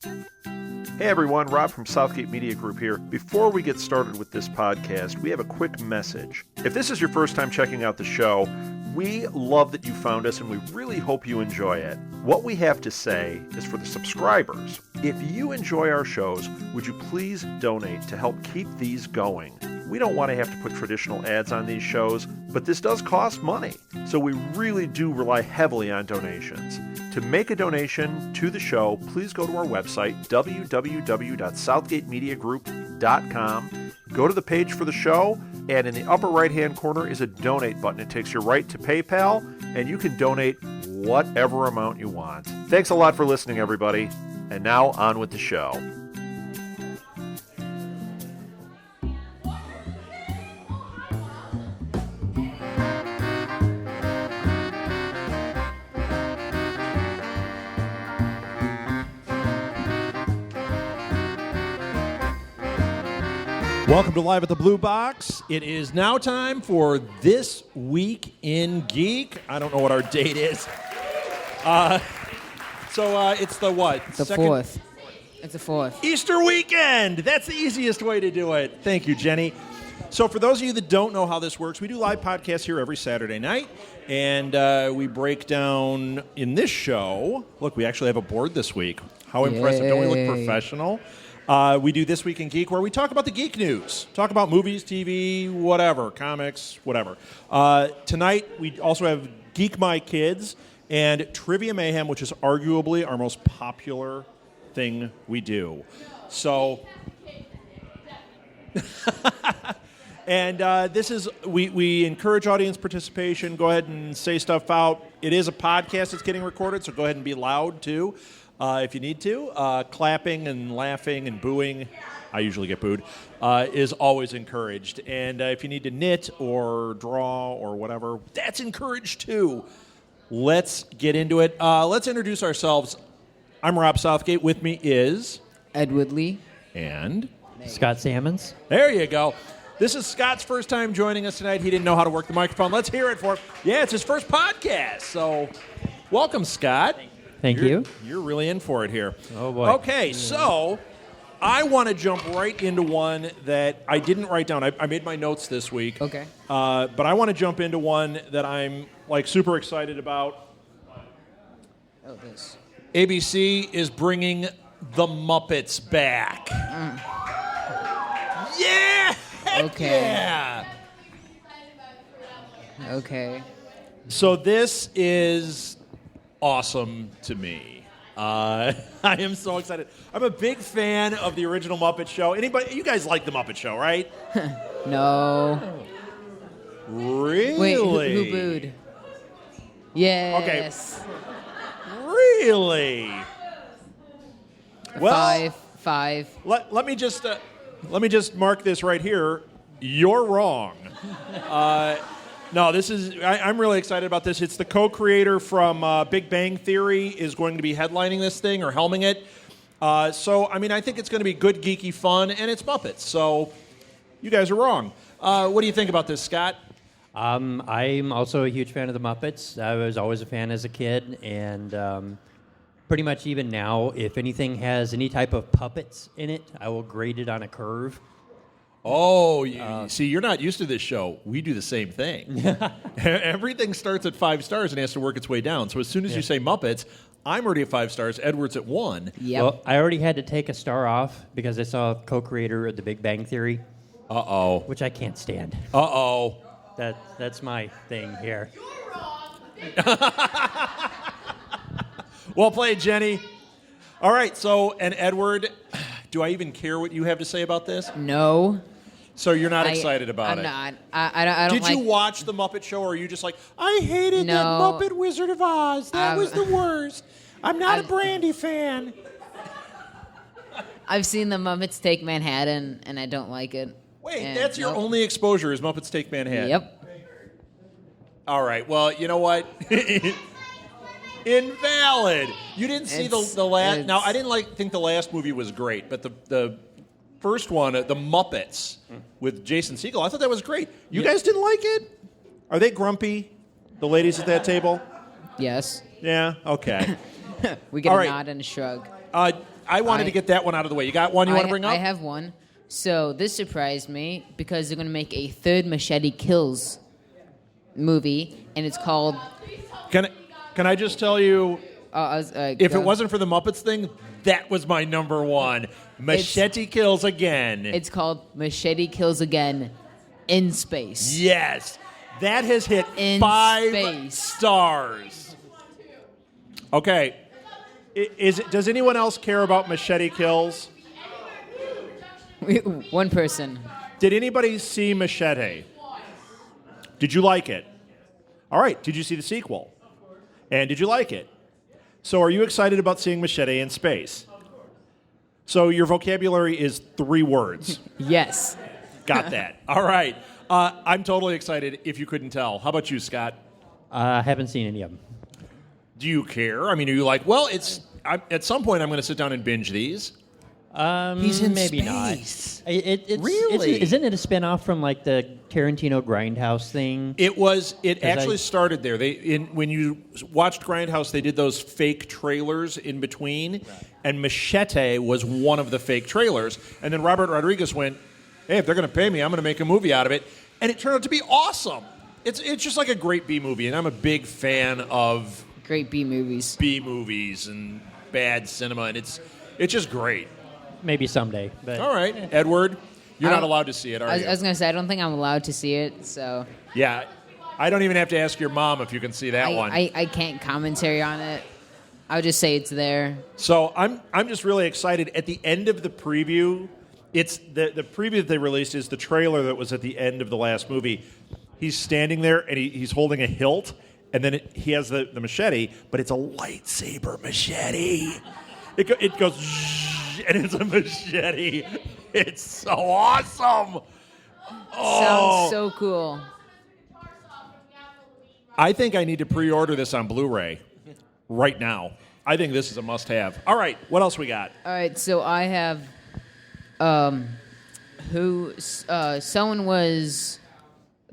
Hey everyone, Rob from Southgate Media Group here. Before we get started with this podcast, we have a quick message. If this is your first time checking out the show, we love that you found us and we really hope you enjoy it. What we have to say is for the subscribers. If you enjoy our shows, would you please donate to help keep these going? We don't want to have to put traditional ads on these shows, but this does cost money. So we really do rely heavily on donations. To make a donation to the show, please go to our website, www.southgatemediagroup.com. Go to the page for the show, and in the upper right-hand corner is a donate button. It takes you right to PayPal, and you can donate whatever amount you want. Thanks a lot for listening, everybody. And now, on with the show. Welcome to Live at the Blue Box. It is now time for This Week in Geek. I don't know what our date is. It's the what? It's the 4th. It's the 4th. Easter weekend! That's the easiest way to do it. Thank you, Jenny. So for those of you that don't know how this works, we do live podcasts here every Saturday night, and we break down in this show. Look, we actually have a board this week. How impressive. Don't we look professional? We do This Week in Geek, where we talk about the geek news. Talk about movies, TV, whatever, comics, whatever. Tonight, we also have Geek My Kids and Trivia Mayhem, which is arguably our most popular thing we do. So, and this is, we encourage audience participation. Go ahead and say stuff out. It is a podcast that's getting recorded, so go ahead and be loud, too. If you need to. Clapping and laughing and booing, I usually get booed, is always encouraged. And if you need to knit or draw or whatever, that's encouraged too. Let's get into it. Let's introduce ourselves. I'm Rob Southgate. With me is... Ed Woodley. And... Scott Sammons. There you go. This is Scott's first time joining us tonight. He didn't know how to work the microphone. Let's hear it for him. Yeah, it's his first podcast. So welcome, Scott. Thank you. You're really in for it here. Oh, boy. Okay, so I want to jump right into one that I didn't write down. I made my notes this week. Okay. But I want to jump into one that I'm, super excited about. Oh, this. ABC is bringing the Muppets back. Yeah! Heck Okay. Yeah! Okay. So this is... awesome to me. I am so excited. I'm a big fan of the original Muppet Show. Anybody? You guys like the Muppet Show, right? No. Really? Wait, who booed? Yes. Okay. Really? Well, Five. Let me just mark this right here. You're wrong. No, this is. I'm really excited about this. It's the co-creator from Big Bang Theory is going to be headlining this thing or helming it. I think it's going to be good, geeky fun, and it's Muppets. So, you guys are wrong. What do you think about this, Scott? I'm also a huge fan of the Muppets. I was always a fan as a kid, and pretty much even now, if anything has any type of puppets in it, I will grade it on a curve. Oh, see, you're not used to this show. We do the same thing. Everything starts at 5 stars and has to work its way down. So as soon as you say Muppets, I'm already at 5 stars. Edward's at 1. Yep. Well, I already had to take a star off because I saw co-creator of The Big Bang Theory. Uh-oh. Which I can't stand. Uh-oh. That's my thing here. Well played, Jenny. All right, so, and Edward, do I even care what you have to say about this? No. So you're not excited about it? I'm not. I don't Did you watch The Muppet Show, or are you just like, I hated No. that Muppet Wizard of Oz. That was the worst. I'm not a Brandy fan. I've seen the Muppets Take Manhattan, and I don't like it. Wait, And that's your nope. only exposure is Muppets Take Manhattan? Yep. All right, well, you know what? Invalid. You didn't see the last... Now, I didn't think the last movie was great, but the first one, The Muppets, with Jason Segel, I thought that was great. You guys didn't like it? Are they grumpy, the ladies at that table? Yes. Yeah? Okay. We get All a right. nod and a shrug. I wanted to get that one out of the way. You got one you want to bring up? I have one. So this surprised me because they're going to make a third Machete Kills movie, and it's called... Can I just tell you, if go. it wasn't for the Muppets thing, that was my number one. Machete Kills Again. It's called Machete Kills Again in Space. Yes. That has hit In 5 space. stars. Okay. Does anyone else care about Machete Kills? One person. Did anybody see Machete? Did you like it? All right. Did you see the sequel? And did you like it? So are you excited about seeing Machete in space? So your vocabulary is 3 words. Yes. Got that. All right. I'm totally excited if you couldn't tell. How about you, Scott? I haven't seen any of them. Do you care? I mean, are you like, well, at some point I'm going to sit down and binge these? He's in maybe space. not. Really? Isn't it a spinoff from like the Tarantino Grindhouse thing? It was. It actually started there. When you watched Grindhouse, they did those fake trailers in between, right. And Machete was one of the fake trailers. And then Robert Rodriguez went, "Hey, if they're going to pay me, I'm going to make a movie out of it." And it turned out to be awesome. It's just like a great B movie, and I'm a big fan of great B movies and bad cinema, and it's just great. Maybe someday. But all right, Edward, you're not allowed to see it, are you? I was going to say, I don't think I'm allowed to see it, so... Yeah, I don't even have to ask your mom if you can see that one. I can't commentary on it. I'll just say it's there. So I'm just really excited. At the end of the preview, it's the preview that they released is the trailer that was at the end of the last movie. He's standing there, and he's holding a hilt, and then he has the machete, but it's a lightsaber machete. It goes... and it's a machete. It's so awesome. Sounds so cool. I think I need to pre-order this on Blu-ray right now. I think this is a must-have. All right, what else we got? All right, so I have someone was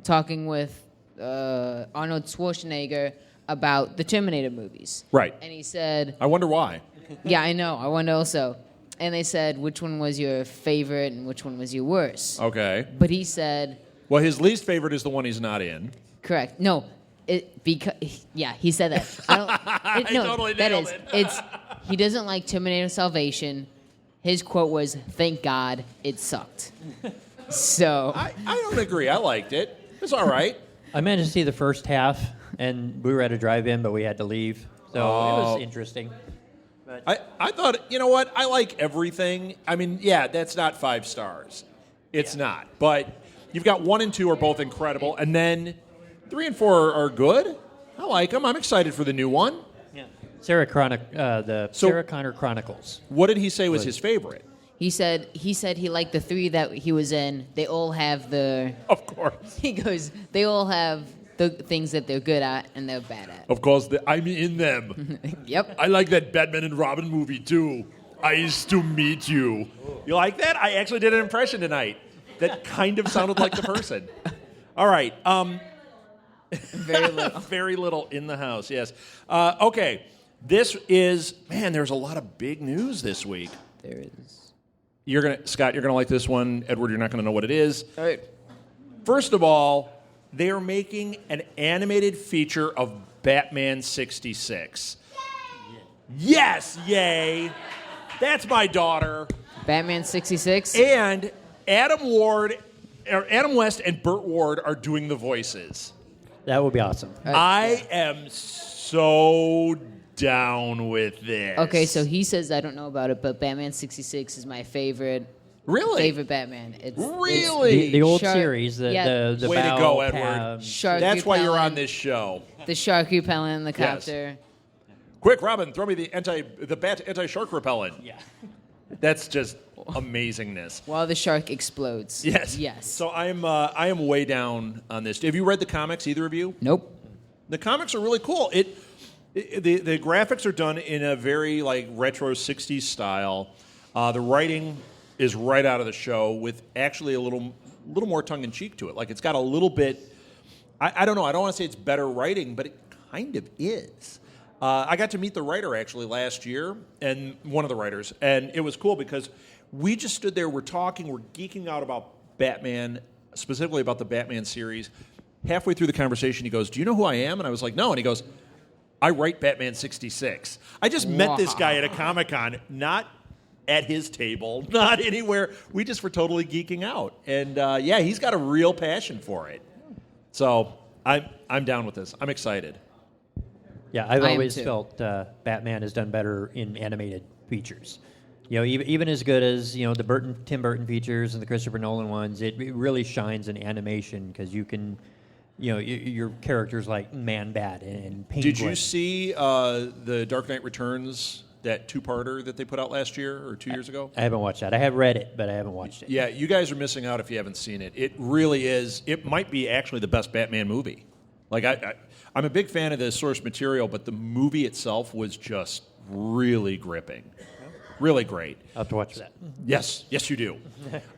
talking with Arnold Schwarzenegger about the Terminator movies. Right. And he said... I wonder why. Yeah, I know. I wonder also. And they said, which one was your favorite and which one was your worst? Okay. But he said... Well, his least favorite is the one he's not in. Correct. No, he said that. I totally nailed it. He doesn't like Terminator Salvation. His quote was, "Thank God it sucked." So... I don't agree. I liked it. It's all right. I managed to see the first half, and we were at a drive-in, but we had to leave. So it was interesting. But I thought, you know what? I like everything. I mean, yeah, that's not 5 stars. It's not. But you've got 1 and 2 are both incredible, and then 3 and 4 are good. I like them. I'm excited for the new one. yeah. Sarah Connor Chronicles. What did he say was his favorite? He said he liked the 3 that he was in. They all have the... Of course. He goes, they all have the things that they're good at and they're bad at. Of course, I'm in them. Yep. I like that Batman and Robin movie, too. I used to meet you. You like that? I actually did an impression tonight that kind of sounded like the person. All right. Very little. Very little in the house, yes. Okay. This is... Man, there's a lot of big news this week. There is. Scott, you're going to like this one. Edward, you're not going to know what it is. All right. First of all, they are making an animated feature of Batman 66. Yes, yay. That's my daughter. Batman 66? And Adam West and Burt Ward are doing the voices. That would be awesome. I am so down with this. Okay, so he says I don't know about it, but Batman 66 is my favorite. Really? Favorite Batman. Really? The old Shark- series, the Way to bow go, Edward. Shark That's why you're on repellent, this show. The shark repellent, the Yes. copter. Quick, Robin, throw me the bat anti-shark repellent. Yeah. That's just amazingness. While the shark explodes. Yes. Yes. So I am way down on this. Have you read the comics, either of you? Nope. The comics are really cool. The graphics are done in a very retro 60s style. The writing is right out of the show with actually a little more tongue-in-cheek to it. Like it's got a little bit, I don't know, I don't want to say it's better writing, but it kind of is. I got to meet the writer actually last year, and one of the writers, and it was cool because we just stood there, we're talking, we're geeking out about Batman, specifically about the Batman series. Halfway through the conversation, he goes, "Do you know who I am?" And I was like, "No." And he goes, "I write Batman 66. I just met this guy at a Comic-Con, not at his table, not anywhere. We just were totally geeking out. And yeah, he's got a real passion for it. So I'm down with this. I'm excited. Yeah, I've I am always too. felt Batman has done better in animated features. You know, even as good as the Tim Burton features and the Christopher Nolan ones, it really shines in animation because you can, your characters like Man-Bat and Penguin. Did you see the Dark Knight Returns, that two-parter that they put out last year or 2 years ago? I haven't watched that. I have read it, but I haven't watched it. Yeah, you guys are missing out if you haven't seen it. It really is. It might be actually the best Batman movie. Like I'm a big fan of the source material, but the movie itself was just really gripping, really great. I'll have to watch that. Yes, you do.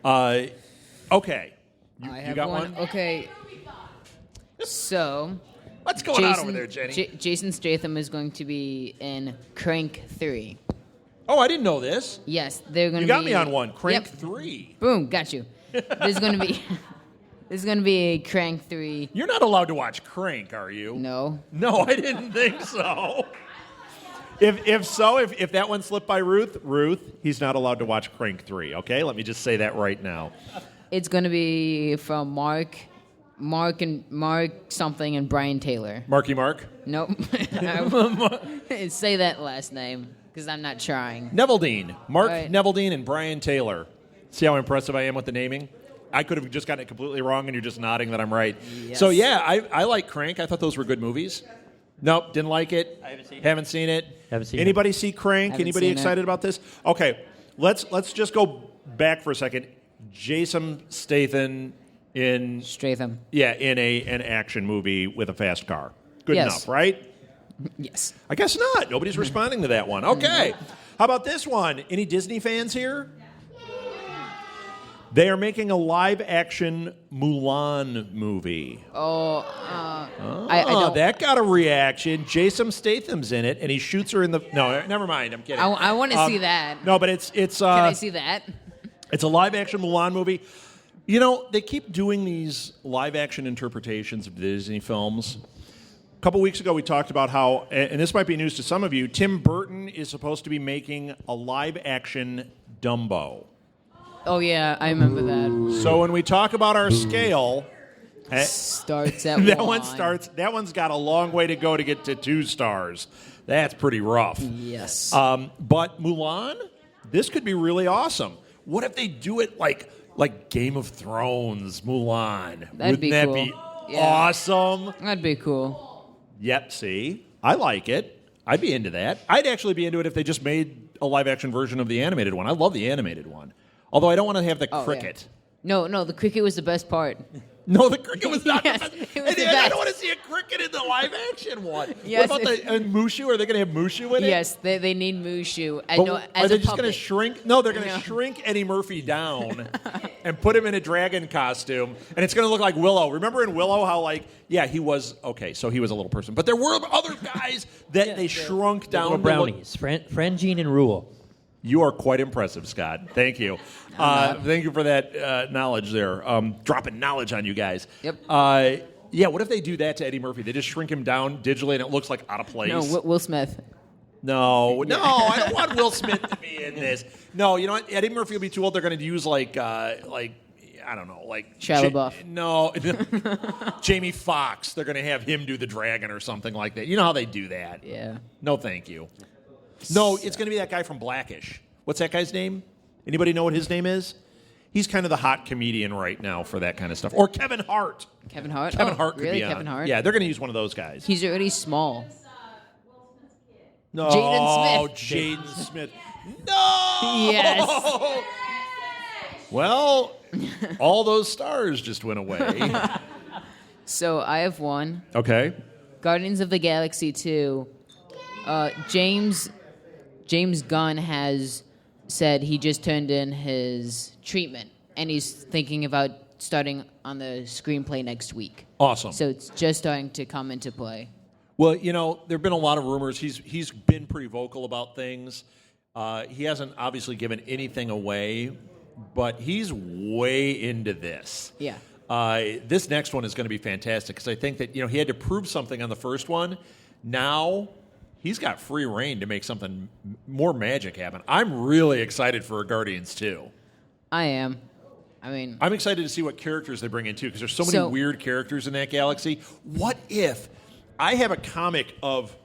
Okay, I you have got one? Okay. So, What's going on over there, Jenny? Jason Statham is going to be in Crank 3. Oh, I didn't know this. Yes, they're going to You be... got me on one. Crank Yep. 3. Boom, got you. There's going to be... There's going to be a Crank 3. You're not allowed to watch Crank, are you? No. No, I didn't think so. If that one slipped by Ruth, he's not allowed to watch Crank 3, okay? Let me just say that right now. It's going to be from Mark something and Brian Taylor. Marky Mark? Nope. Say that last name, because I'm not trying. Neveldine. Mark Right. Neveldine and Brian Taylor. See how impressive I am with the naming? I could have just gotten it completely wrong, and you're just nodding that I'm right. Yes. So, yeah, I like Crank. I thought those were good movies. Nope, didn't like it. I haven't seen it. Haven't seen it. Haven't seen Anybody see Crank? Haven't Anybody seen excited it. about this? Okay, let's just go back for a second. Jason Statham in Stratham. an action movie with a fast car. Good Yes. enough, right? Yes. I guess not. Nobody's responding to that one. Okay. How about this one? Any Disney fans here? They are making a live-action Mulan movie. I don't. That got a reaction. Jason Statham's in it, and he shoots her in the... No, never mind. I'm kidding. I want to see that. No, but it's Can I see that? it's a live-action Mulan movie. You know, they keep doing these live-action interpretations of Disney films. A couple weeks ago, we talked about how, and this might be news to some of you, Tim Burton is supposed to be making a live-action Dumbo. Oh, yeah, I remember that. So when we talk about our scale, Starts at that one. that one's got a long way to go to get to 2 stars. That's pretty rough. Yes. But Mulan, this could be really awesome. What if they do it like Game of Thrones, Mulan? That'd be Wouldn't that cool. be Yeah. awesome? That'd be cool. Yep, see? I like it. I'd be into that. I'd actually be into it if they just made a live-action version of the animated one. I love the animated one. Although I don't want to have the Oh, cricket. Yeah. No, the cricket was the best part. No, the cricket was not Yes, the best. it was the I best. don't want to see a cricket in the live-action one. Yes, What about and Mushu? Are they going to have Mushu in it? Yes, they need Mushu. But No, are as they a just going to puppet. shrink? No, they're going to No. shrink Eddie Murphy down and put him in a dragon costume, and it's going to look like Willow. Remember in Willow how he was okay, so he was a little person, but there were other guys that they shrunk down. Little to brownies. Frangine and Rule. You are quite impressive, Scott. Thank you. Thank you for that knowledge there. Dropping knowledge on you guys. Yep. Yeah, what if they do that to Eddie Murphy? They just shrink him down digitally and it looks like out of place. No, Will Smith. No, I don't want Will Smith to be in this. No, you know what? Eddie Murphy will be too old. They're going to use I don't know, Shia LaBeouf. No, Jamie Foxx. They're going to have him do the dragon or something like that. You know how they do that. Yeah. No, thank you. No, it's going to be that guy from Blackish. What's that guy's name? Anybody know what his name is? He's kind of the hot comedian right now for that kind of stuff. Or Kevin Hart. Kevin Hart? Kevin Oh, Hart could really? be on. Kevin Hart? Yeah, they're going to use one of those guys. He's already small. No, Jaden Smith. Jaden Smith. No! Yes. Well, all those stars just went away. So I have one. Okay. Guardians of the Galaxy 2. James Gunn has said he just turned in his treatment, and he's thinking about starting on the screenplay next week. Awesome. So it's just starting to come into play. Well, there have been a lot of rumors. He's been pretty vocal about things. He hasn't obviously given anything away, but he's way into this. Yeah. This next one is going to be fantastic because I think that he had to prove something on the first one. Now he's got free reign to make something more magic happen. I'm really excited for Guardians 2. I am. I'm excited to see what characters they bring in too because there's so many weird characters in that galaxy. What if I have a comic of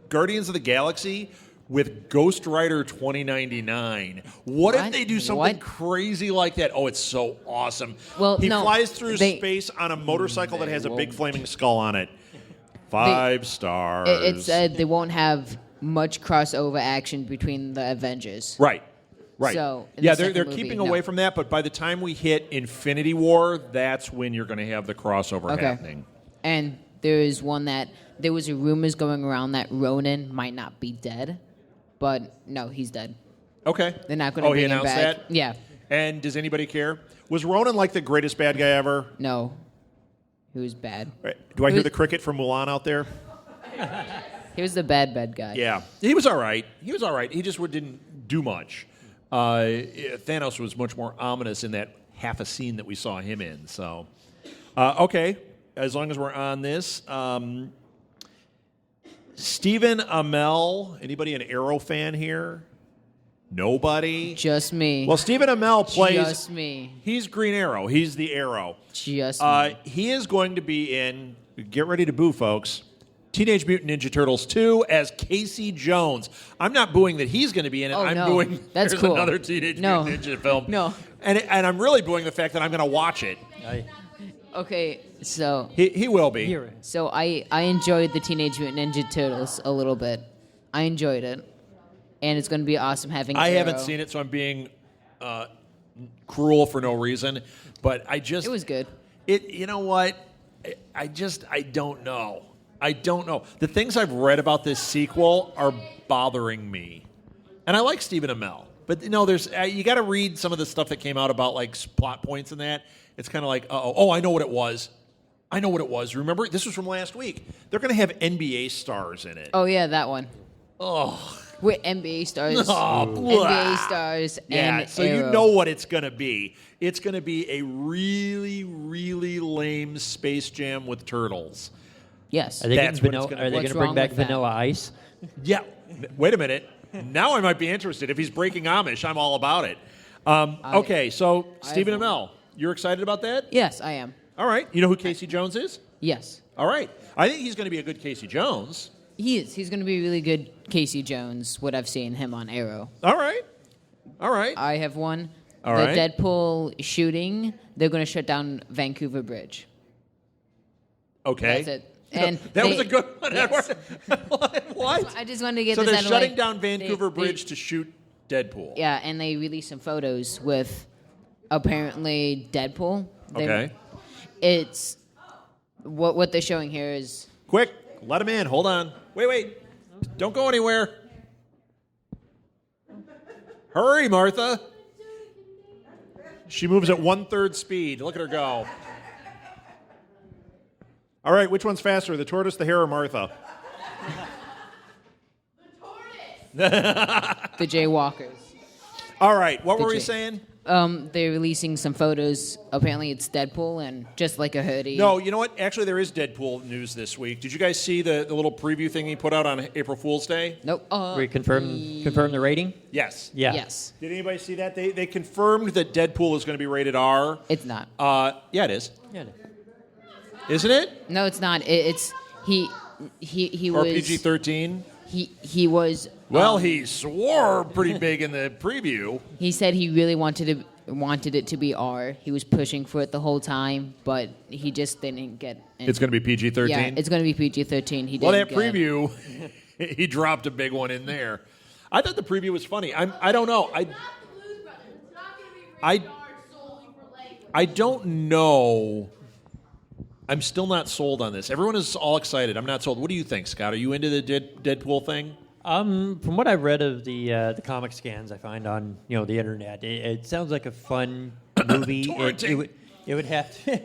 Guardians of the Galaxy with Ghost Rider 2099? What if they do something crazy like that? Oh, it's so awesome. Well, he flies through space on a motorcycle that has a big flaming skull on it. 5 stars. It said they won't have much crossover action between the Avengers. Right. So, they're keeping away from that, but by the time we hit Infinity War, that's when you're going to have the crossover happening. And there is one that there was rumors going around that Ronan might not be dead, but no, he's dead. Okay. They're not going to bring him back. He announced that? Yeah. And does anybody care? Was Ronan like the greatest bad guy ever? No. He was bad. Right. Do I hear the cricket from Mulan out there? He was the bad guy. Yeah. He was all right. He just didn't do much. Thanos was much more ominous in that half a scene that we saw him in. So, okay, as long as we're on this, Stephen Amell. Anybody an Arrow fan here? Nobody. Just me. Well, Stephen Amell plays. Just me. He's Green Arrow. He's the Arrow. Just me. He is going to be in. Get ready to boo, folks. Teenage Mutant Ninja Turtles 2 as Casey Jones. I'm not booing that he's going to be in it. I'm booing that's there's cool. another Teenage Mutant Ninja film. No. And I'm really booing the fact that I'm going to watch it. Okay, so He will be. So I enjoyed the Teenage Mutant Ninja Turtles a little bit. I enjoyed it, and it's going to be awesome having. I Arrow. haven't seen it, so I'm being cruel for no reason. But it was good. You know what? I don't know. I don't know. The things I've read about this sequel are bothering me, and I like Stephen Amell. But there's you got to read some of the stuff that came out about like plot points and that. It's kind of like, I know what it was. Remember, this was from last week. They're going to have NBA stars in it. Oh yeah, that one. Oh, with NBA stars. Oh, NBA stars. Yeah, and so Arrow. you know what it's going to be. It's going to be a really, really lame Space Jam with turtles. Yes. Are they That's going what it's to gonna be. bring back with that? Vanilla Ice? Yeah. Wait a minute. Now I might be interested. If he's breaking Amish, I'm all about it. Okay, so Stephen Amell, you're excited about that? Yes, I am. All right. You know who Casey Jones is? Yes. All right. I think he's going to be a good Casey Jones. He is. He's going to be a really good Casey Jones, what I've seen him on Arrow. All right. I have one. All the right. Deadpool shooting, they're going to shut down Vancouver Bridge. Okay. That's it. And that was a good one, yes. Edward. What? I just wanted to get So this they're out of the way. shutting down Vancouver They- Bridge to shoot Deadpool. Yeah, and they released some photos with apparently Deadpool. Okay. It's what they're showing here is Quick, let him in. Hold on. Wait. Don't go anywhere. Hurry, Martha. She moves at 1/3 speed. Look at her go. All right, which one's faster, the tortoise, the hare, or Martha? the Jaywalkers. All right, what The were we Jay- saying? They're releasing some photos. Apparently, it's Deadpool and just like a hoodie. No, you know what? Actually, there is Deadpool news this week. Did you guys see the little preview thing he put out on April Fool's Day? Nope. We confirm the rating? Yes. Yeah. Yes. Did anybody see that? They confirmed that Deadpool is going to be rated R. It's not. Yeah, it is. Yeah. Isn't it? No, it's not. It's he Or was PG-13? He was. Well, he swore pretty big in the preview. He said he really wanted it to be R. He was pushing for it the whole time, but he just didn't get. It's going to be PG-13? Yeah, it's going to be PG-13. He Well, didn't that get- preview, he dropped a big one in there. I thought the preview was funny. I don't know. I don't know. I'm still not sold on this. Everyone is all excited. I'm not sold. What do you think, Scott? Are you into the Deadpool thing? From what I've read of the comic scans I find on the internet, it sounds like a fun movie. it would have to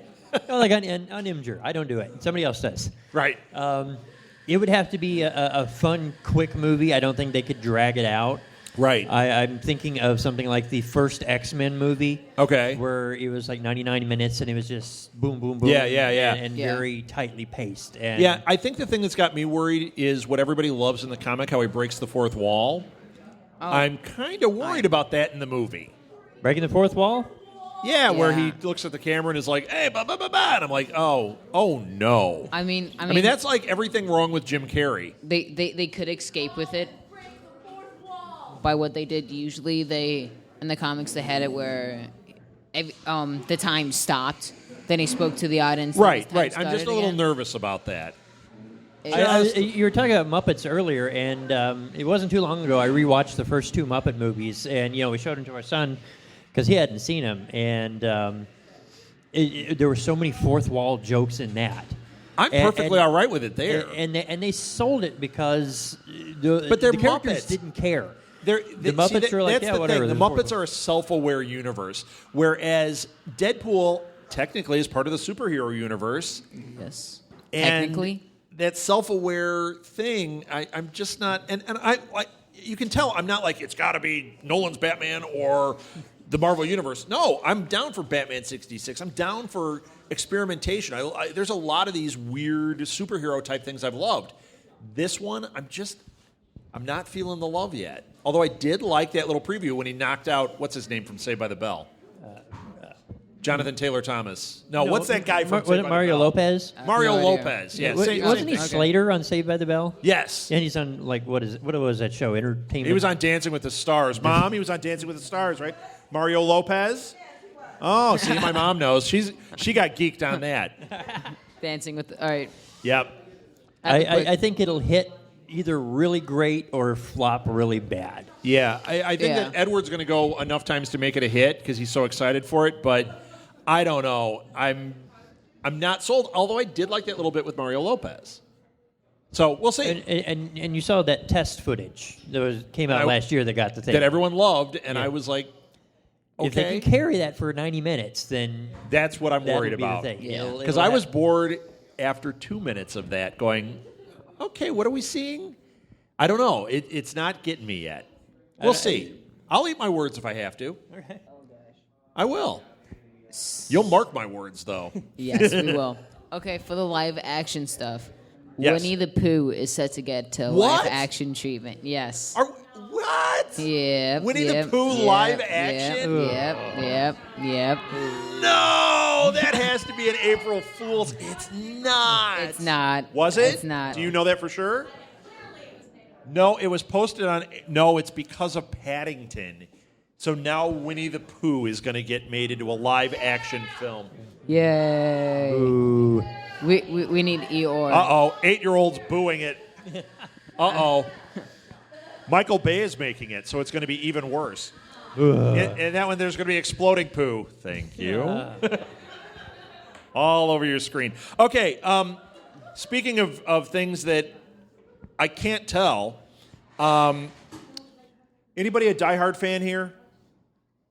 like on Imgur. I don't do it. Somebody else does. Right. It would have to be a fun, quick movie. I don't think they could drag it out. Right. I'm thinking of something like the first X-Men movie. Okay. Where it was like 99 minutes and it was just boom, boom, boom. Yeah. And very tightly paced. And Yeah, I think the thing that's got me worried is what everybody loves in the comic, how he breaks the fourth wall. Oh. I'm kind of worried about that in the movie. Breaking the fourth wall? Yeah, where Yeah. he looks at the camera and is like, hey, ba ba ba ba. And I'm like, oh no. I mean, That's like everything wrong with Jim Carrey. they could escape with it by what they did. Usually, in the comics they had it where the time stopped. Then he spoke to the audience. Right. and the time I'm just started a little again. nervous about that. You were talking about Muppets earlier, and it wasn't too long ago I rewatched the first two Muppet movies, and we showed them to our son because he hadn't seen them, and there were so many fourth wall jokes in that. I'm perfectly all right with it there. And they sold it because the But they're characters Muppets. didn't care. The Muppets are like, that's yeah, the whatever. thing. The there's fourth Muppets are a self-aware universe, whereas Deadpool technically is part of the superhero universe. Yes. And Technically. that self-aware thing, I'm just not, and I you can tell I'm not like it's got to be Nolan's Batman or the Marvel Universe. No, I'm down for Batman 66. I'm down for experimentation. There's a lot of these weird superhero type things I've loved. This one, I'm not feeling the love yet. Although I did like that little preview when he knocked out what's his name from Saved by the Bell. Jonathan Taylor Thomas. No, what's that guy from Saved by the Mario Bell? Lopez? Mario No idea. Lopez. Yeah, Wasn't he Okay. Slater on Saved by the Bell? Yes. And he's on what was that show? Entertainment. He was on Dancing with the Stars. Mom, he was on Dancing with the Stars, right? Mario Lopez. Oh, see, my mom knows. She got geeked on that. Dancing with. All right. Yep. I think it'll hit either really great or flop really bad. Yeah, I think that Edward's going to go enough times to make it a hit because he's so excited for it. But I don't know. I'm not sold. Although I did like that little bit with Mario Lopez. So we'll see. And you saw that test footage that came out last year that got the thing that everyone loved, and Yeah. I was like, If they okay, can carry that for 90 minutes, then that's what I'm that'll worried be the about. thing. Yeah. Because I was bored after 2 minutes of that, going, okay, what are we seeing? I don't know. It's not getting me yet. We'll see. I'll eat my words if I have to. Okay. I will. You'll mark my words, though. Yes, we will. Okay, for the live action stuff, Yes. Winnie the Pooh is set to get What? live action treatment. Yes. What? Yep. Winnie the yep, Pooh yep, live yep, action? Yep. No, that has to be an April Fool's. It's not. It's not. Was it? It's not. Do you know that for sure? No, it was posted on. No, it's because of Paddington. So now Winnie the Pooh is going to get made into a live action film. Yay. Ooh. We need Eeyore. Uh-oh, 8-year-olds booing it. Uh-oh. Michael Bay is making it, so it's going to be even worse. And that one, there's going to be exploding poo. Thank you. All over your screen. Okay, speaking of things that I can't tell, anybody a Die Hard fan here?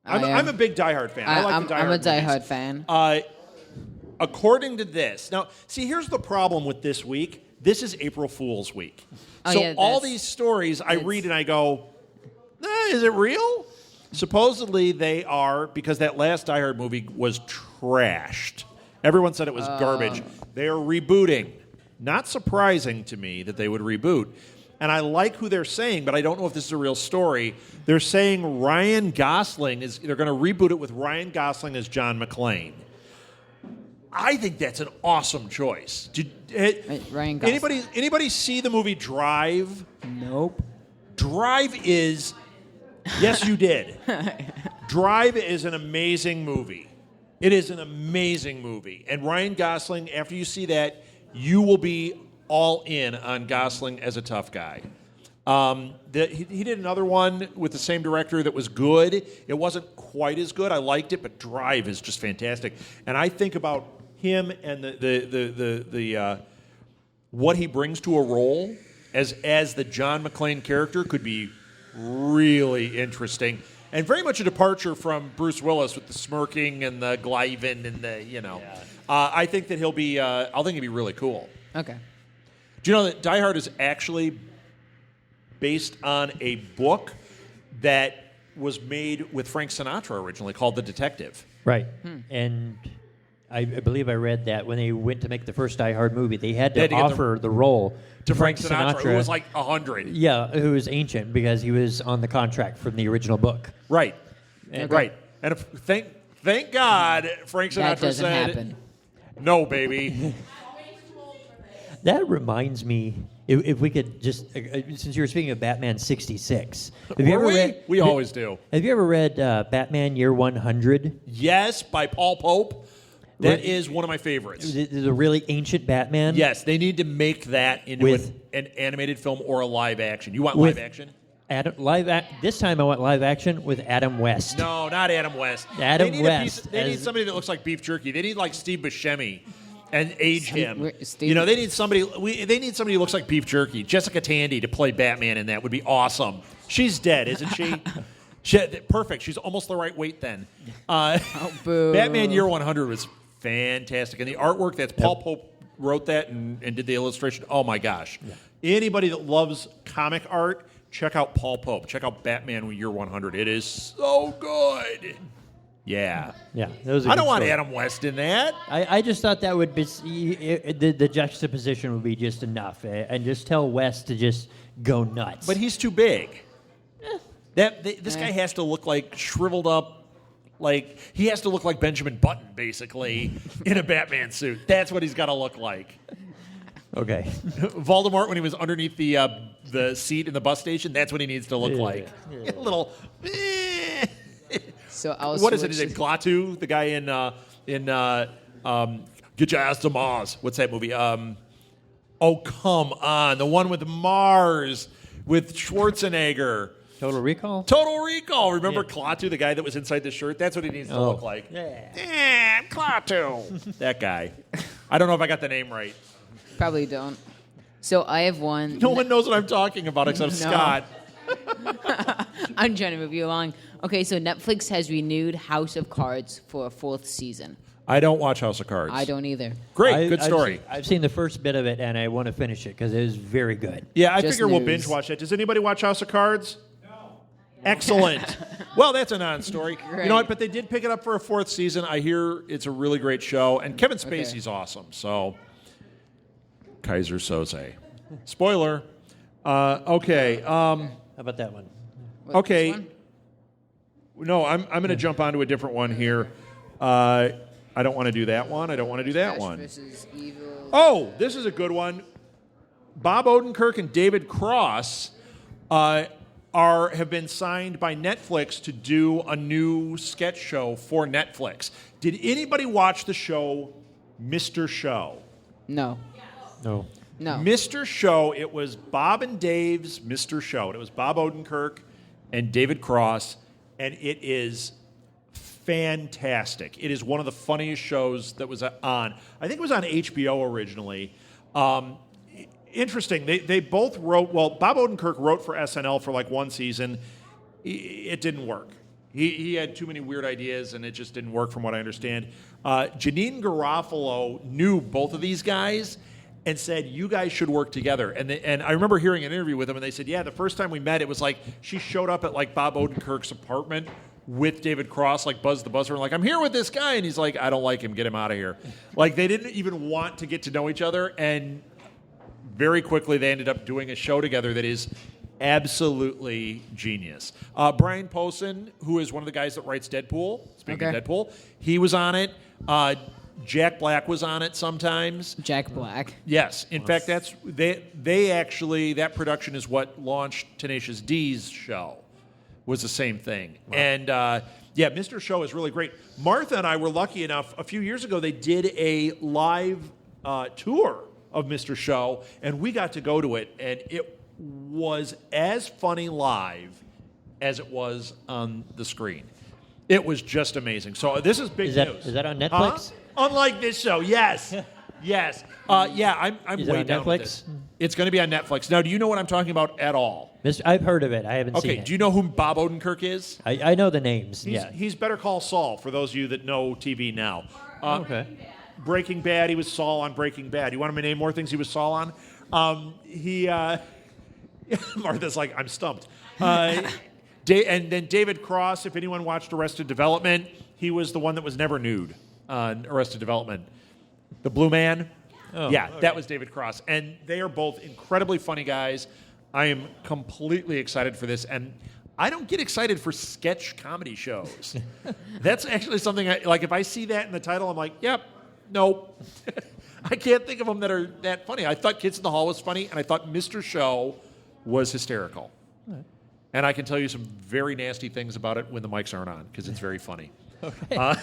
I'm a big Die Hard fan. I like the Die I'm Hard a Die movies. Hard fan. According to this, now, see, here's the problem with this week. This is April Fool's week. Oh, So yeah, all that's- these stories I read and I go, is it real? Supposedly they are, because that last Die Hard movie was trashed. Everyone said it was garbage. They are rebooting. Not surprising to me that they would reboot. And I like who they're saying, but I don't know if this is a real story. They're saying Ryan Gosling they're going to reboot it with Ryan Gosling as John McClane. I think that's an awesome choice. Ryan Gosling. Anybody see the movie Drive? Nope. Drive is... Yes, you did. Drive is an amazing movie. It is an amazing movie. And Ryan Gosling, after you see that, you will be all in on Gosling as a tough guy. He did another one with the same director that was good. It wasn't quite as good. I liked it, but Drive is just fantastic. And I think about him and the what he brings to a role as the John McClane character could be really interesting, and very much a departure from Bruce Willis with the smirking and the gliving and the I think that he'll be. I think he'll be really cool. Okay. Do you know that Die Hard is actually based on a book that was made with Frank Sinatra originally called The Detective? Right. And I believe I read that when they went to make the first Die Hard movie, they had to offer the role to Frank Sinatra, who was like 100. Yeah, who was ancient because he was on the contract from the original book. Right. Right. And thank God Frank Sinatra That doesn't said, happen. "No, baby." That reminds me, if we could just, since you were speaking of Batman 66, have you ever read? We always do. Have you ever read Batman Year 100? Yes, by Paul Pope. That is one of my favorites. The really ancient Batman? Yes, they need to make that into an animated film or a live action. You want live action? This time I want live action with Adam West. No, not Adam West. Adam West. They need somebody that looks like beef jerky. They need like Steve Buscemi and age him. Steve, you know, they need somebody who looks like beef jerky. Jessica Tandy to play Batman in that would be awesome. She's dead, isn't she? Perfect. She's almost the right weight then. boo. Batman Year 100 was fantastic. And the artwork, that's Paul Pope wrote that and did the illustration. Oh, my gosh. Yeah. Anybody that loves comic art, check out Paul Pope. Check out Batman Year 100. It is so good. Yeah. Yeah. That was I don't want Adam West in that. I just thought that would be, the juxtaposition would be just enough. And just tell West to just go nuts. But he's too big. This guy has to look like shriveled up. Like, he has to look like Benjamin Button, basically, in a Batman suit. That's what he's got to look like. Okay. Voldemort, when he was underneath the seat in the bus station, that's what he needs to look like. Yeah. A little. So what is it? Is it Klaatu, the guy in Get Your Ass to Mars? What's that movie? Oh, come on. The one with Mars, with Schwarzenegger. Total Recall? Total Recall. Remember Klaatu, the guy that was inside the shirt? That's what he needs to look like. Yeah. Klaatu. That guy. I don't know if I got the name right. Probably don't. So I have one. No one knows what I'm talking about except Scott. I'm trying to move you along. Okay, so Netflix has renewed House of Cards for a 4th season. I don't watch House of Cards. I don't either. Great, good story. I've seen the first bit of it, and I want to finish it because it is very good. Yeah, I Just figure we'll news. binge watch it. Does anybody watch House of Cards? Excellent. Well, that's a non-story. Great. You know what? But they did pick it up for a 4th season. I hear it's a really great show, and Kevin Spacey's awesome. So, Kaiser Soze. Spoiler. Okay. How about that one? Okay. This one? No, I'm going to jump onto a different one here. I don't want to do that one. I don't want to do that Ash one. versus Evil. Oh, this is a good one. Bob Odenkirk and David Cross have been signed by Netflix to do a new sketch show for Netflix. Did anybody watch the show Mr. Show? No. No. No. Mr. Show, it was Bob and Dave's Mr. Show. It was Bob Odenkirk and David Cross, and it is fantastic. It is one of the funniest shows that was on. I think it was on HBO originally. Interesting. They both wrote, well, Bob Odenkirk wrote for SNL for like one season. It didn't work. He had too many weird ideas, and it just didn't work from what I understand. Janine Garofalo knew both of these guys and said, you guys should work together. And I remember hearing an interview with them, and they said, yeah, the first time we met, it was like she showed up at like Bob Odenkirk's apartment with David Cross, like Buzz the Buzzer, and like, I'm here with this guy. And he's like, I don't like him. Get him out of here. Like, they didn't even want to get to know each other. And very quickly, they ended up doing a show together that is absolutely genius. Brian Posehn, who is one of the guys that writes Deadpool, speaking of Deadpool, he was on it. Jack Black was on it sometimes. Jack Black. Yes. In fact, they actually, that production is what launched Tenacious D's show. Was the same thing. Wow. And, yeah, Mr. Show is really great. Martha and I were lucky enough, a few years ago, they did a live tour of Mr. Show, and we got to go to it, and it was as funny live as it was on the screen. It was just amazing. So this is big news. Is that on Netflix? Unlike this show, yes. Yes. Yeah, I'm Is way it on down Netflix? with this. It's going to be on Netflix. Now, do you know what I'm talking about at all? I've heard of it. I haven't seen it. Okay, do you know who Bob Odenkirk is? I know the names. He's Better Call Saul, for those of you that know TV now. Okay. Breaking Bad, he was Saul on Breaking Bad. You want me to name more things he was Saul on? Martha's like, I'm stumped. And then David Cross, if anyone watched Arrested Development, he was the one that was never nude on Arrested Development. The Blue Man. Oh, yeah, okay. that was David Cross. And they are both incredibly funny guys. I am completely excited for this. And I don't get excited for sketch comedy shows. That's actually something like if I see that in the title, I'm like, yep, nope. I can't think of them that are that funny. I thought Kids in the Hall was funny, and I thought Mr. Show was hysterical. Right. And I can tell you some very nasty things about it when the mics aren't on, because it's very funny. Okay.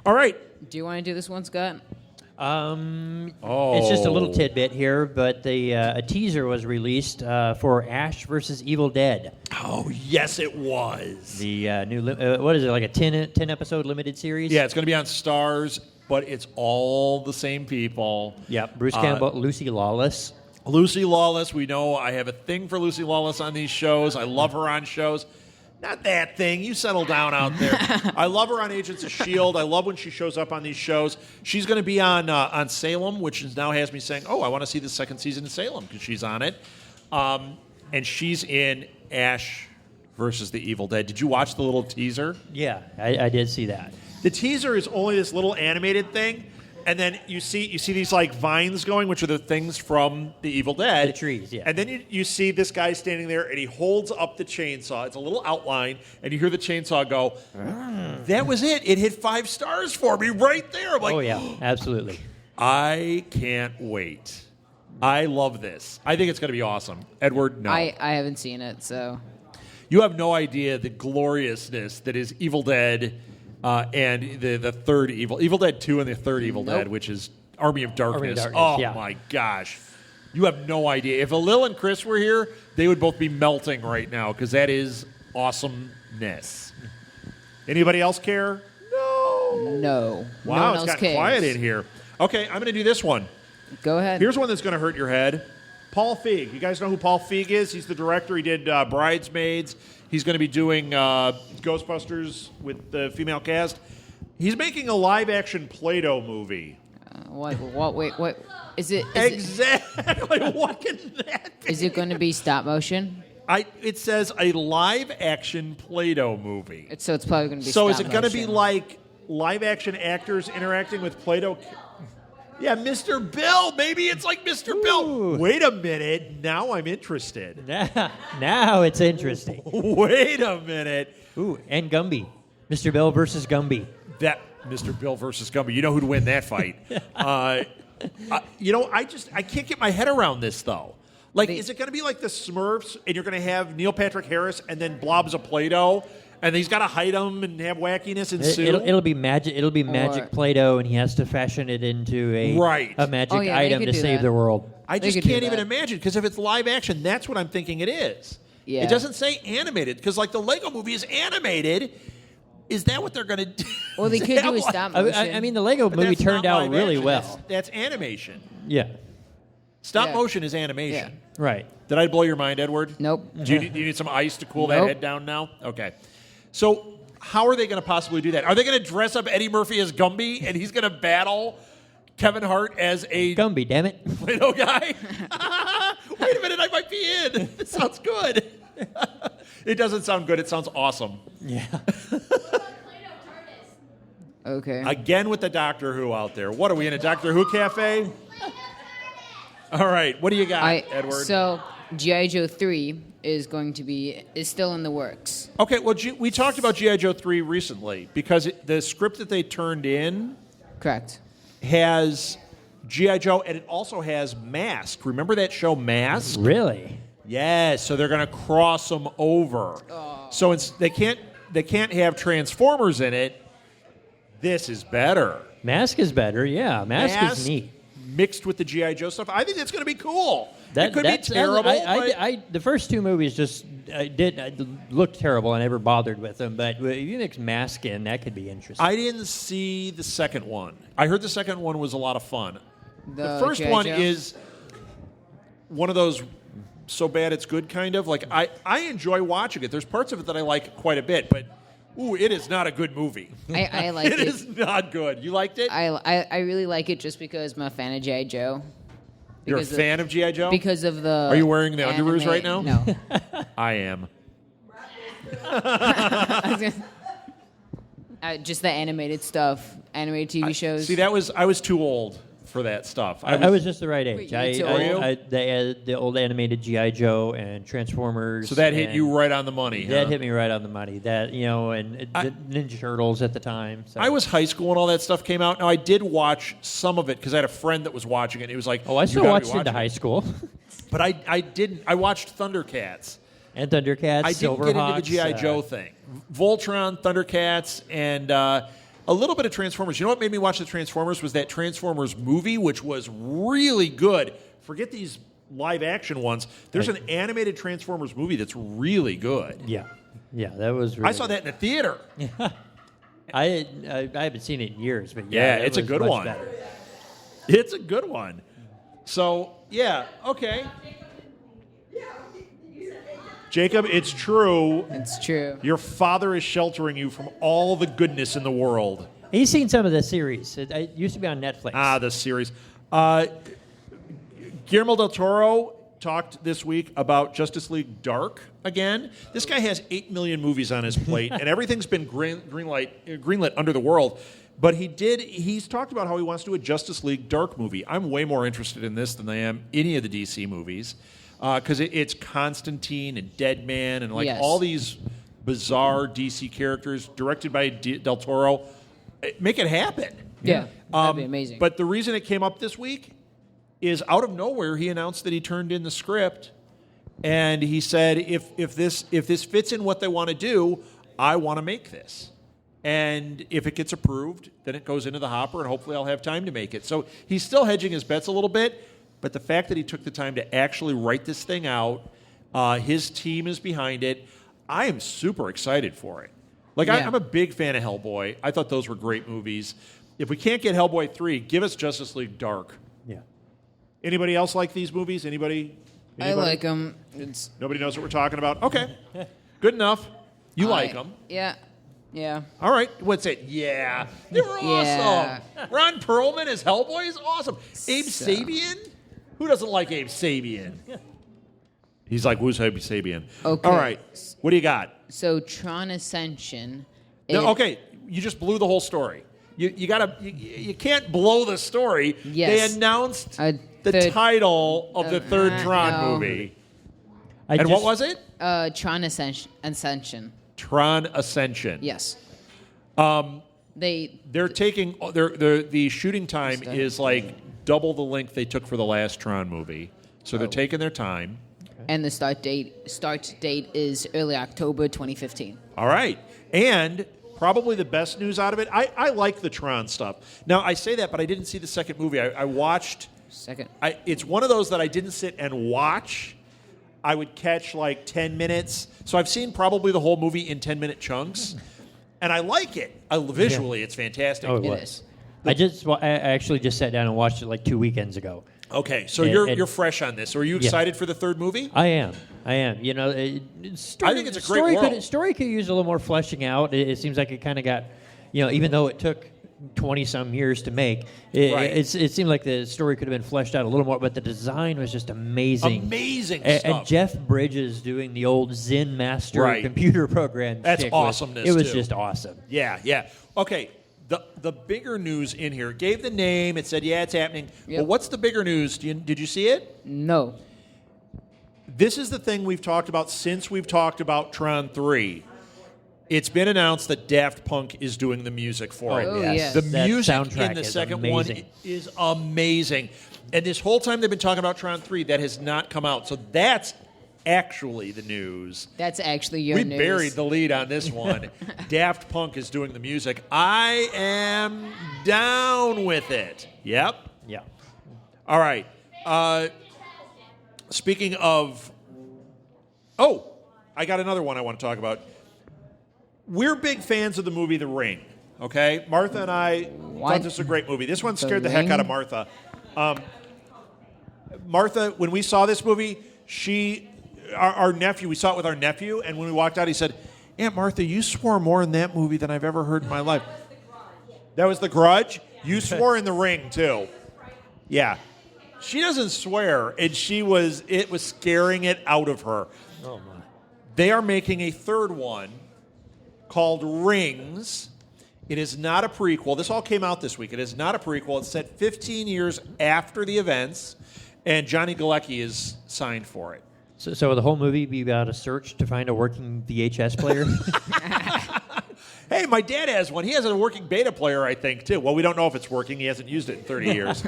All right. Do you want to do this one, Scott? It's just a little tidbit here, but a teaser was released for Ash versus Evil Dead. Oh, yes, it was. The new, what is it, like a 10 episode limited series? Yeah, it's going to be on Stars, but it's all the same people. Yep, Bruce Campbell, Lucy Lawless. Lucy Lawless, we know I have a thing for Lucy Lawless on these shows. I love her on shows. Not that thing. You settle down out there. I love her on Agents of S.H.I.E.L.D. I love when she shows up on these shows. She's going to be on Salem, which now has me saying, oh, I want to see the second season of Salem because she's on it. And she's in Ash versus the Evil Dead. Did you watch the little teaser? Yeah, I did see that. The teaser is only this little animated thing, and then you see these like vines going, which are the things from the Evil Dead. The trees, yeah. And then you see this guy standing there, and he holds up the chainsaw. It's a little outline, and you hear the chainsaw go. That was it. It hit 5 stars for me right there. I'm like, Oh yeah, absolutely. I can't wait. I love this. I think it's going to be awesome. Edward, no. I haven't seen it, so. You have no idea the gloriousness that is Evil Dead and the third Evil Dead 2 and the third Evil Dead, which is Army of Darkness. Oh, yeah. my gosh. You have no idea. If Lil and Chris were here, they would both be melting right now because that is awesomeness. Anybody else care? No. No. Wow, no one it's else got cares. quiet in here. Okay, I'm going to do this one. Go ahead. Here's one that's going to hurt your head. Paul Feig. You guys know who Paul Feig is? He's the director. He did Bridesmaids. He's going to be doing Ghostbusters with the female cast. He's making a live-action Play-Doh movie. Wait, what? Is it? Exactly. What can that be? Is it going to be stop motion? It says a live-action Play-Doh movie. So it's probably going to be So stop is it going to be motion. like live-action actors interacting with Play-Doh? Yeah, Mr. Bill. Maybe it's like Mr. Bill. Wait a minute. Now I'm interested. Now it's interesting. Wait a minute. Ooh, and Gumby. Mr. Bill versus Gumby. That Mr. Bill versus Gumby. You know who'd win that fight. I can't get my head around this, though. Like, is it going to be like the Smurfs, and you're going to have Neil Patrick Harris and then blobs of Play-Doh, and he's got to hide them and have wackiness ensue? It'll be magic. It'll be magic Play-Doh, and he has to fashion it into a magic item to save the world. I just can't even imagine, because if it's live action, that's what I'm thinking it is. Yeah. It doesn't say animated, because like the Lego movie is animated. Is that what they're going to do? Well, they could do a stop motion. I mean, the Lego But movie that's turned not out live really action. well. That's animation. Yeah. Stop motion is animation. Yeah. Right. Did I blow your mind, Edward? Nope. Do you need some ice to cool that head down now? Okay. So how are they going to possibly do that? Are they going to dress up Eddie Murphy as Gumby, and he's going to battle Kevin Hart as a Gumby, damn it. Play-Doh guy? Wait a minute, I might be in. It sounds good. It doesn't sound good. It sounds awesome. Yeah. Okay. Again with the Doctor Who out there. What are we in a Doctor Who cafe? All right. What do you got, Edward? So G.I. Joe 3 is still in the works. Okay. Well, we talked about G.I. Joe 3 recently because the script that they turned in Correct. has G.I. Joe, and it also has Mask. Remember that show Mask? Really? Yes. So they're going to cross them over. Oh. So they can't have Transformers in it. This is better. Mask is better, yeah. Mask is neat. Mixed with the G.I. Joe stuff. I think that's going to be cool. It could be terrible. The first two movies just looked terrible. I never bothered with them. But if you mix Mask in, that could be interesting. I didn't see the second one. I heard the second one was a lot of fun. The first G.I. one Joe? is one of those so bad it's good kind of. Like I enjoy watching it. There's parts of it that I like quite a bit, but it is not a good movie. I like it. It is not good. You liked it? I really like it just because I'm a fan of G.I. Joe. You're a fan of G.I. Joe? Because of the. Are you wearing the underoos right now? No. I am. Just the animated stuff, animated TV shows. See, I was too old for that stuff. I was just the right age. Wait, you too old? The old animated G.I. Joe and Transformers. So that hit you right on the money. That hit me right on the money. That and the Ninja Turtles at the time. So. I was high school when all that stuff came out. Now I did watch some of it because I had a friend that was watching it. He was like, "Oh, I still watched into high school." But I didn't. I watched Thundercats. And Thundercats, I didn't get into the G.I. Joe thing. Voltron, Thundercats, and a little bit of Transformers. You know what made me watch the Transformers was that Transformers movie, which was really good. Forget these live-action ones. There's an animated Transformers movie that's really good. Yeah, that was really I saw that in a theater. I haven't seen it in years, but it's a good one. Better. It's a good one. So, yeah, okay. Jacob, it's true. It's true. Your father is sheltering you from all the goodness in the world. He's seen some of the series. It used to be on Netflix. The series. Guillermo del Toro talked this week about Justice League Dark again. This guy has 8 million movies on his plate, and everything's been greenlit under the world. But he's talked about how he wants to do a Justice League Dark movie. I'm way more interested in this than I am any of the DC movies. Because it's Constantine and Deadman and all these bizarre DC characters directed by Del Toro. Make it happen. Yeah, that'd be amazing. But the reason it came up this week is out of nowhere he announced that he turned in the script, and he said if this fits in what they want to do, I want to make this. And if it gets approved, then it goes into the hopper, and hopefully I'll have time to make it. So he's still hedging his bets a little bit. But the fact that he took the time to actually write this thing out, his team is behind it. I am super excited for it. I'm a big fan of Hellboy. I thought those were great movies. If we can't get Hellboy 3, give us Justice League Dark. Yeah. Anybody else like these movies? Anybody? I like them. Nobody knows what we're talking about? Okay. Good enough. You like them. Yeah. Yeah. All right. What's it? Yeah. They were awesome. Ron Perlman as Hellboy is awesome. Abe Sapien? Who doesn't like Abe Sapien? He's like, who's Abe Sapien? Okay. All right. What do you got? So Tron Ascension. Okay. You just blew the whole story. You can't blow the story. Yes. They announced the title of the third Tron movie. What was it? Tron Ascension. Tron Ascension. Yes. They're taking the shooting time is like double the length they took for the last Tron movie. So they're taking their time. And the start date is early October 2015. All right. And probably the best news out of it, I like the Tron stuff. Now, I say that, but I didn't see the second movie. I watched... Second. It's one of those that I didn't sit and watch. I would catch like 10 minutes. So I've seen probably the whole movie in 10-minute chunks. And I like it. Visually, it's fantastic. Oh, it is. I actually just sat down and watched it like 2 weekends ago. Okay, so you're fresh on this. So are you excited for the third movie? I am. You know, I think it's a great world. Story could use a little more fleshing out. It seems like it kind of got, even though it took 20-some years to make, it seemed like the story could have been fleshed out a little more, but the design was just amazing. Amazing stuff. And Jeff Bridges doing the old Zen Master computer program. That's awesomeness, It was just awesome. Yeah. Okay, the bigger news in here, gave the name, it said, it's happening. Yep. But what's the bigger news? Did you see it? No. This is the thing we've talked about since we've talked about Tron 3. It's been announced that Daft Punk is doing the music for it. Oh, yes. The That music soundtrack in the is second amazing. one is amazing. And this whole time they've been talking about Tron 3, that has not come out. So that's actually the news. That's actually your We news. buried the lead on this one. Daft Punk is doing the music. I am down with it. Yep. Yeah. All right. Speaking of... Oh, I got another one I want to talk about. We're big fans of the movie The Ring, okay? Martha and I thought this was a great movie. This one scared the heck out of Martha. Martha, when we saw this movie, our nephew, we saw it with our nephew, and when we walked out, he said, Aunt Martha, you swore more in that movie than I've ever heard in my life. That was The Grudge? You swore in The Ring, too. Yeah. She doesn't swear, and it was scaring it out of her. Oh my. They are making a third one called Rings. It is not a prequel. This all came out this week. It is not a prequel. It's set 15 years after the events, and Johnny Galecki is signed for it. So the whole movie be about a search to find a working VHS player? Hey, my dad has one. He has a working beta player, I think, too. Well, we don't know if it's working. He hasn't used it in 30 years.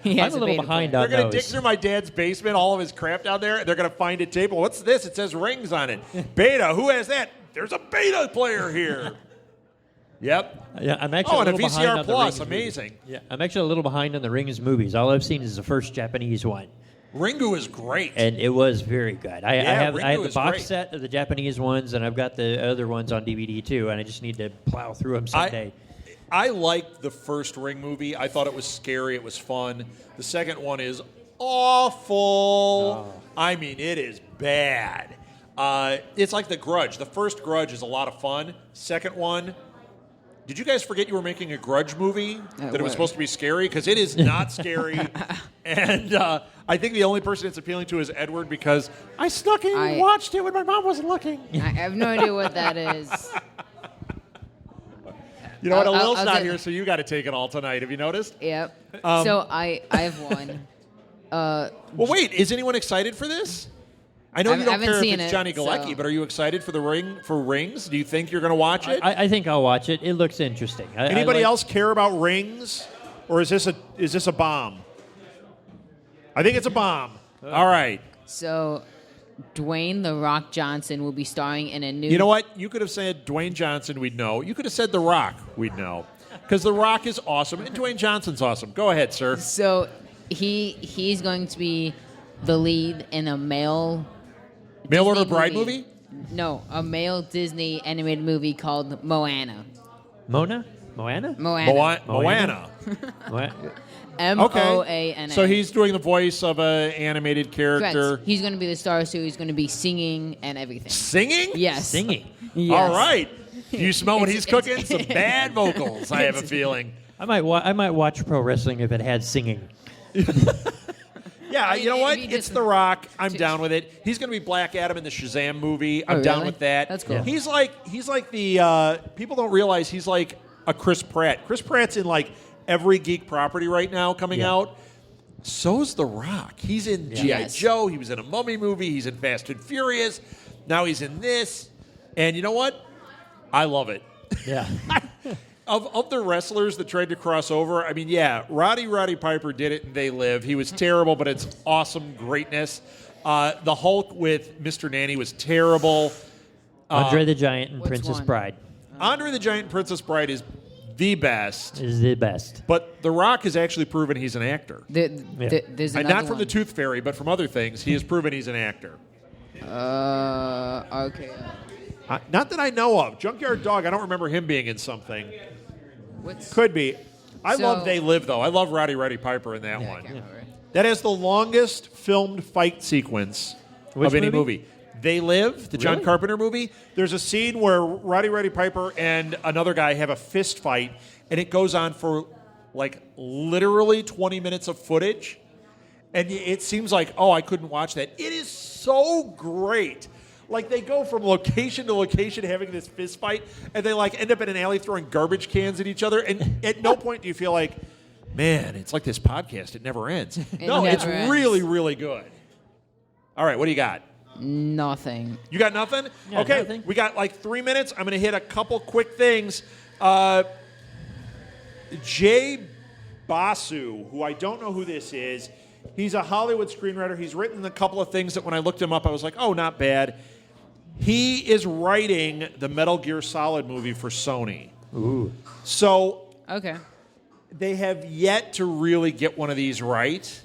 He has I'm a little behind player. on They're going to dig those. through my dad's basement, all of his crap down there. They're going to find a table. What's this? It says Rings on it. Beta. Who has that? There's a beta player here. Yep. Yeah, I'm actually And a little behind VCR on the Plus. Rings Amazing. movies. Yeah, I'm actually a little behind on the Rings movies. All I've seen is the first Japanese one, Ringu is great. and it was very good. I have Ringu the is box great. set of the Japanese ones, and I've got the other ones on DVD too. And I just need to plow through them someday. I liked the first Ring movie. I thought it was scary. It was fun. The second one is awful. I mean, it is bad. It's like The Grudge. The first Grudge is a lot of fun. Second one, did you guys forget you were making a Grudge movie? That it was supposed to be scary? Because it is not scary. And I think the only person it's appealing to is Edward because I snuck in and watched it when my mom wasn't looking. I have no idea what that is. You know what? I'll Alil's not get- here, so you got to take it all tonight. Have you noticed? Yep. So I have one. Well, wait. Is anyone excited for this? I know I you don't haven't care if seen it's it, Johnny Galecki, so- but are you excited for Rings? Do you think you're going to watch it? I think I'll watch it. It looks interesting. Anybody else care about Rings, or is this a bomb? I think it's a bomb. All right. So Dwayne The Rock Johnson will be starring in a new. You know what? You could have said Dwayne Johnson. We'd know. You could have said The Rock. We'd know. Because The Rock is awesome, and Dwayne Johnson's awesome. Go ahead, sir. So he's going to be the lead in a male Mail Order Disney Bride movie? No, a male Disney animated movie called Moana. Moana? Moana. Moana. What? Moana. So he's doing the voice of an animated character. Correct. He's going to be the star, so he's going to be singing and everything. Singing? Yes. Singing. Yes. All right. Do you smell what he's cooking? it's- Some bad vocals, I have a feeling. I might watch pro wrestling if it had singing. Yeah, I mean, you know what? if you It's just- The Rock. I'm down with it. He's going to be Black Adam in the Shazam movie. I'm down really? with that. That's cool. He's like the people don't realize he's like a Chris Pratt. Chris Pratt's in like every geek property right now coming out. So's The Rock. He's in G.I. Yes. Joe. He was in a Mummy movie. He's in Fast and Furious. Now he's in this. And you know what? I love it. Yeah. Of the wrestlers that tried to cross over, I mean, yeah, Roddy Piper did it and They Live. He was terrible, but it's awesome greatness. The Hulk with Mr. Nanny was terrible. Andre the Giant and Which Princess one? Bride Andre the Giant and Princess Bride is the best, is the best. but The Rock has actually proven he's an actor. There's And another not from one. the Tooth Fairy, but from other things. He has proven he's an actor. Okay. Not that I know of. Junkyard Dog, I don't remember him being in something. What's Could be. I So- love They Live, though. I love Roddy Piper in that I one. can't remember. That has the longest filmed fight sequence Which of any movie? movie. They Live, the John Really? Carpenter movie. There's a scene where Roddy Piper and another guy have a fist fight, and it goes on for like literally 20 minutes of footage. And it seems like, oh, I couldn't watch that. It is so great. Like they go from location to location having this fist fight, and they like end up in an alley throwing garbage cans at each other. And at no point do you feel like, man, it's like this podcast. It never ends. No, never it's ends. really, really good. All right, what do you got? Nothing. You got nothing? Yeah, okay, nothing. we got like 3 minutes. I'm going to hit a couple quick things. Jay Basu, who I don't know who this is, he's a Hollywood screenwriter. He's written a couple of things that when I looked him up, I was like, oh, not bad. He is writing the Metal Gear Solid movie for Sony. Ooh. So Okay. they have yet to really get one of these right.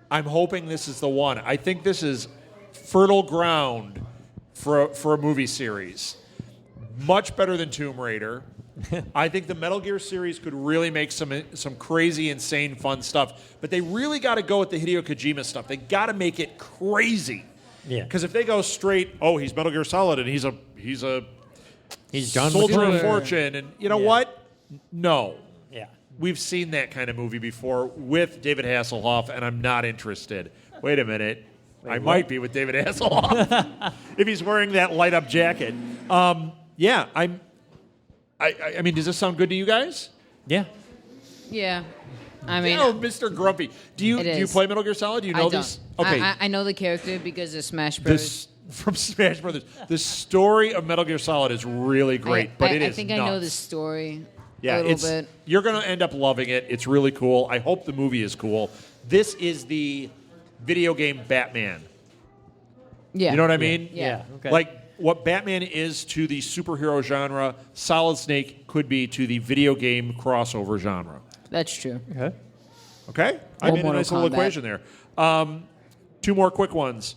I'm hoping this is the one. I think this is fertile ground for a movie series. Much better than Tomb Raider. I think the Metal Gear series could really make some crazy, insane, fun stuff. But they really got to go with the Hideo Kojima stuff. They got to make it crazy. Yeah. Because if they go straight, oh, he's Metal Gear Solid and he's He's John soldier McClane. of fortune, and you know Yeah. what? No. Yeah. we've seen that kind of movie before with David Hasselhoff, and I'm not interested. Wait a minute. I might be with David Hasselhoff if he's wearing that light-up jacket. Yeah, I mean, does this sound good to you guys? Yeah. Yeah. I mean, Mr. Grumpy. Do you play Metal Gear Solid? Do you know these? Okay. I know the character because of Smash Bros. From Smash Brothers. The story of Metal Gear Solid is really great, but it is I think nuts. I know the story Yeah, a little bit. You're going to end up loving it. It's really cool. I hope the movie is cool. This is the video game Batman. Yeah. You know what I mean? Yeah. Okay. Like what Batman is to the superhero genre, Solid Snake could be to the video game crossover genre. That's true. Okay. Okay? I made a nice little equation there. 2 more quick ones.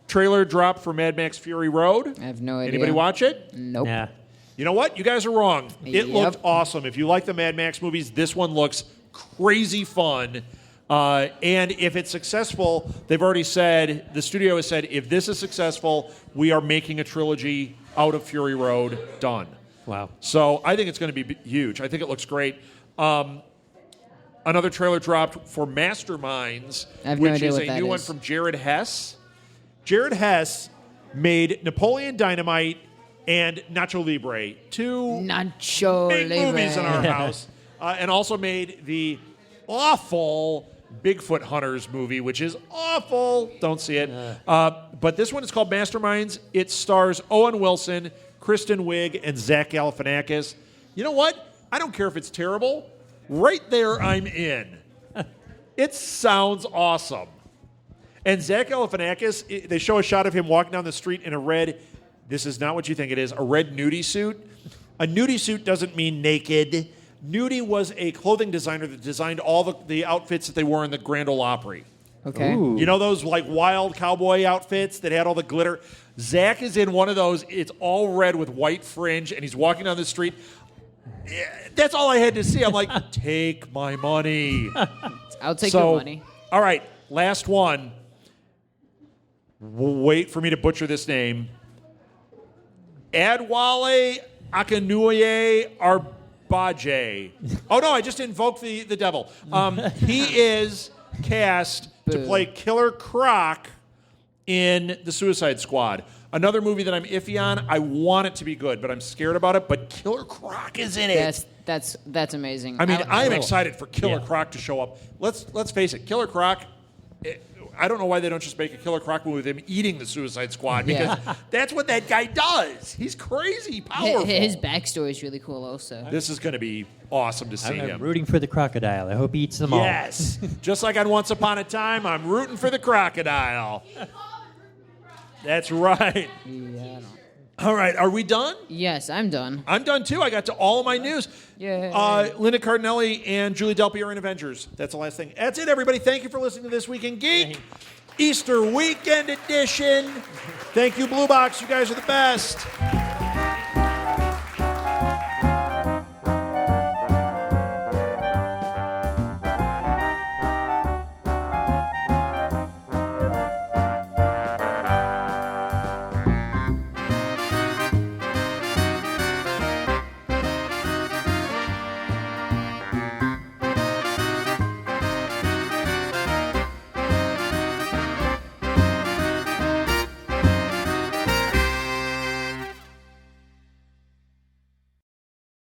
Trailer drop for Mad Max Fury Road. I have no idea. Anybody watch it? Nope. Nah. You know what? You guys are wrong. It Yep. looked awesome. If you like the Mad Max movies, this one looks crazy fun. And if it's successful, they've already said, the studio has said, if this is successful, we are making a trilogy out of Fury Road. Done. Wow. So I think it's going to be huge. I think it looks great. Another trailer dropped for Masterminds, I have no which idea is what a that new one is. from Jared Hess. Jared Hess made Napoleon Dynamite and Nacho Libre, 2 Nacho big Libre. movies in our house, and also made the awful Bigfoot Hunters movie, which is awful. Don't see it. But this one is called Masterminds. It stars Owen Wilson, Kristen Wiig, and Zach Galifianakis. You know what? I don't care if it's terrible. Right there, I'm in. It sounds awesome. And Zach Galifianakis, they show a shot of him walking down the street in a red, this is not what you think it is, a red nudie suit. A nudie suit doesn't mean naked. Nudie was a clothing designer that designed all the outfits that they wore in the Grand Ole Opry. Okay. Ooh. You know those like wild cowboy outfits that had all the glitter? Zach is in one of those. It's all red with white fringe, and he's walking down the street. That's all I had to see. I'm like, take my money. I'll take your money. All right, last one. Wait for me to butcher this name. Adwale Akanuye Arbaje. Oh, no, I just invoked the devil. He is cast to Boo. play Killer Croc in The Suicide Squad. Another movie that I'm iffy on. I want it to be good, but I'm scared about it. But Killer Croc is in it. That's amazing. I mean, I'm Cool. excited for Killer Yeah. Croc to show up. Let's face it, Killer Croc. I don't know why they don't just make a Killer Croc movie with him eating the Suicide Squad, because that's what that guy does. He's crazy powerful. His backstory is really cool also. This is going to be awesome to see I'm him. rooting for the crocodile. I hope he eats them all. Yes, just like on Once Upon a Time, I'm rooting for the crocodile. That's right. Yeah. All right, are we done? Yes, I'm done. I'm done too. I got to all of my news. Yay. Linda Cardinelli and Julie Delpy are in Avengers. That's the last thing. That's it, everybody. Thank you for listening to This Week in Geek. Easter weekend edition. Thank you, Blue Box. You guys are the best.